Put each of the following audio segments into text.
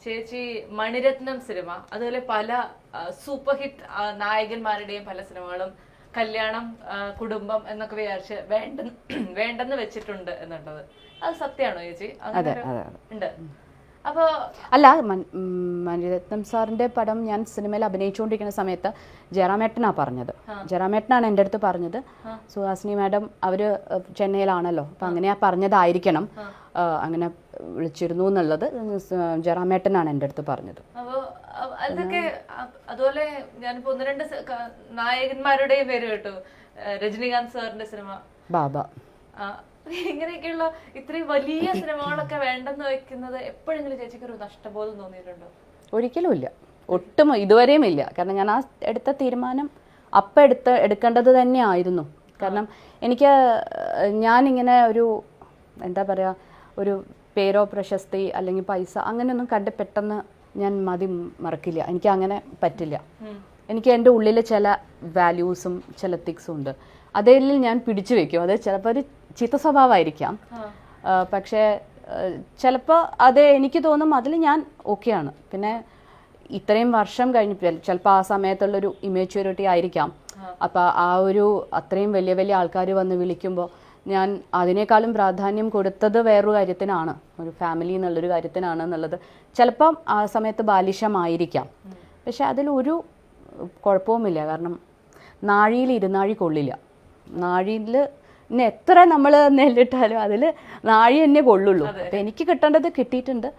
ചേച്ചി മണിരത്നം സിനിമ, അതുപോലെ പല സൂപ്പർ ഹിറ്റ് നായകന്മാരുടെയും പല സിനിമകളും കല്യാണം, കുടുംബം എന്നൊക്കെ വിചാരിച്ച് വേണ്ടെന്ന് വെച്ചിട്ടുണ്ട് എന്നുള്ളത് അത് സത്യമാണോ ചേച്ചി? അതെ ഉണ്ട്. അപ്പൊ അല്ല, മണിരത്നം സാറിന്റെ പടം ഞാൻ സിനിമയിൽ അഭിനയിച്ചുകൊണ്ടിരിക്കുന്ന സമയത്ത് ജയറാമേട്ടനാ പറഞ്ഞത്. ജയറാമേട്ടനാണ് എൻ്റെ അടുത്ത് പറഞ്ഞത്, സുഹാസിനി മാഡം അവര് ചെന്നൈയിലാണല്ലോ, അപ്പൊ അങ്ങനെയാ പറഞ്ഞതായിരിക്കണം, അങ്ങനെ വിളിച്ചിരുന്നു എന്നുള്ളത് ജയറാമേട്ടനാണ് എൻ്റെ അടുത്ത് പറഞ്ഞത്. അപ്പൊ അതൊക്കെ അതുപോലെ ഞാനിപ്പോ 1-2 നായകന്മാരുടെയും പേര് കേട്ടു. രജനീകാന്ത് സാറിന്റെ സിനിമ ബാബ, ഇങ്ങനെയൊക്കെയുള്ള ഇത്രയും വലിയ സിനിമകളൊക്കെ വേണ്ടെന്ന് വെക്കുന്നത് എപ്പോഴെങ്കിലും ചേച്ചിക്ക് ഒരു നഷ്ടബോധം തോന്നിയിട്ടുണ്ടോ? ഒരിക്കലും ഇല്ല, ഒട്ടും ഇതുവരെയും ഇല്ല. കാരണം ഞാൻ ആ എടുത്ത തീരുമാനം എടുക്കേണ്ടത് തന്നെ ആയിരുന്നു. കാരണം എനിക്ക് ഞാനിങ്ങനെ ഒരു എന്താ പറയുക, ഒരു പേരോ പ്രശസ്തി അല്ലെങ്കിൽ പൈസ അങ്ങനെയൊന്നും കണ്ട് പെട്ടെന്ന് ഞാൻ മറക്കില്ല. എനിക്ക് അങ്ങനെ പറ്റില്ല. എനിക്ക് എൻ്റെ ഉള്ളിൽ ചില വാല്യൂസും ചില എത്തിക്സും ഉണ്ട്, അതിൽ ഞാൻ പിടിച്ചു വെക്കും. അത് ചിലപ്പോൾ ഒരു ചീത്ത സ്വഭാവമായിരിക്കാം, പക്ഷേ ചിലപ്പോൾ അത് എനിക്ക് തോന്നും അതിൽ ഞാൻ ഓക്കെയാണ്. പിന്നെ ഇത്രയും വർഷം കഴിഞ്ഞ് ചിലപ്പോൾ ആ സമയത്തുള്ളൊരു ഇമേച്യൂരിറ്റി ആയിരിക്കാം. അപ്പോൾ ആ ഒരു അത്രയും വലിയ വലിയ ആൾക്കാർ വന്ന് വിളിക്കുമ്പോൾ ഞാൻ അതിനേക്കാളും പ്രാധാന്യം കൊടുത്തത് വേറൊരു കാര്യത്തിനാണ്, ഒരു ഫാമിലി എന്നുള്ളൊരു കാര്യത്തിനാണ് എന്നുള്ളത് ചിലപ്പം ആ സമയത്ത് ബാലിശമായിരിക്കാം. പക്ഷെ അതിലൊരു കുഴപ്പവുമില്ല. കാരണം നാഴിയിൽ ഇരുനാഴി കൊള്ളില്ല. നാഴിയിൽ പിന്നെ എത്ര നമ്മൾ നെല്ലിട്ടാലും അതിൽ നാഴി തന്നെ കൊള്ളുള്ളൂ. അപ്പം എനിക്ക് കിട്ടേണ്ടത് കിട്ടിയിട്ടുണ്ട്,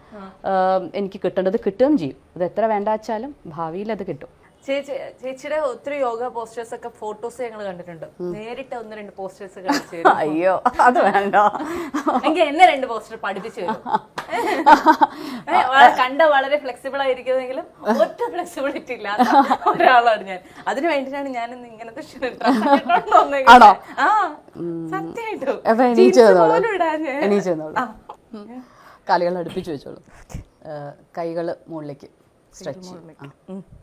എനിക്ക് കിട്ടേണ്ടത് കിട്ടുകയും ചെയ്യും. അത് എത്ര വേണ്ട വെച്ചാലും ഭാവിയിൽ അത് കിട്ടും. ചേച്ചിയുടെ ഒത്തിരി യോഗ പോസ്റ്റേഴ്സ് ഒക്കെ ഫോട്ടോസ് ഞങ്ങൾ കണ്ടിട്ടുണ്ട്. നേരിട്ട് 1-2 പോസ്റ്റേഴ്സ് കാണിച്ചു. അയ്യോ, അത് വേണ്ട. എങ്കിൽ എന്നെ 2 പോസ്റ്റർ പഠിപ്പിച്ചു തരും. കണ്ട വളരെ ഫ്ലെക്സിബിൾ ആയിരിക്കുന്നെങ്കിലും ഒറ്റ ഫ്ലെക്സിബിലിറ്റി ഇല്ലാത്ത ഒരാളാണ് ഞാൻ. അതിനു വേണ്ടിയിട്ടാണ് ഞാൻ ഇങ്ങനത്തെ കാലുകൾ അടുപ്പിച്ചു വെച്ചോളൂ, കൈകൾ മുകളിലേക്ക് സ്ട്രെച്ച്,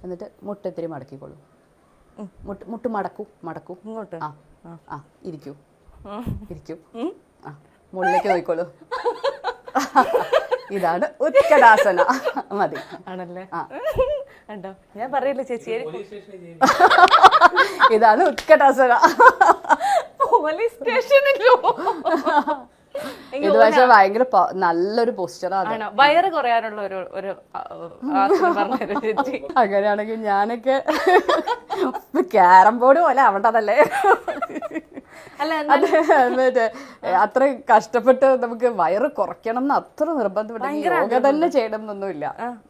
എന്നിട്ട് മുട്ടിത്തിരി മടക്കിക്കോളൂ. മുട്ട് മടക്കൂ ഇങ്ങോട്ട്. ആ ഇരിക്കൂ, ആ മുകളിലേക്ക് നോക്കിക്കോളൂ. ഇതാണ് ഉത്കടാസന. മതി ആണല്ലേ? കണ്ടോ, ഞാൻ പറയില്ല ചേച്ചി, ഇതാണ് ഉത്കടാസന. പോലീസ് സ്റ്റേഷനിലോ? ഇത് പക്ഷെ ഭയങ്കര നല്ലൊരു പോസ്റ്ററാണ്. വയറ് കുറയാനുള്ള ഒരു അങ്ങനെയാണെങ്കിൽ ഞാനൊക്കെ ക്യാരം ബോർഡ് പോലെ ആവണ്ടതല്ലേ? മറ്റേ അത്രയും കഷ്ടപ്പെട്ട് നമുക്ക് വയറ് കുറയ്ക്കണം എന്ന് അത്ര നിർബന്ധപ്പെട്ട് യോഗ തന്നെ ചെയ്യണം എന്നൊന്നുമില്ല.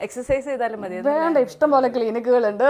എക്സസൈസ് ചെയ്താലും മതി. വേണ്ട, ഇഷ്ടം പോലെ ക്ലിനിക്കുകളുണ്ട്.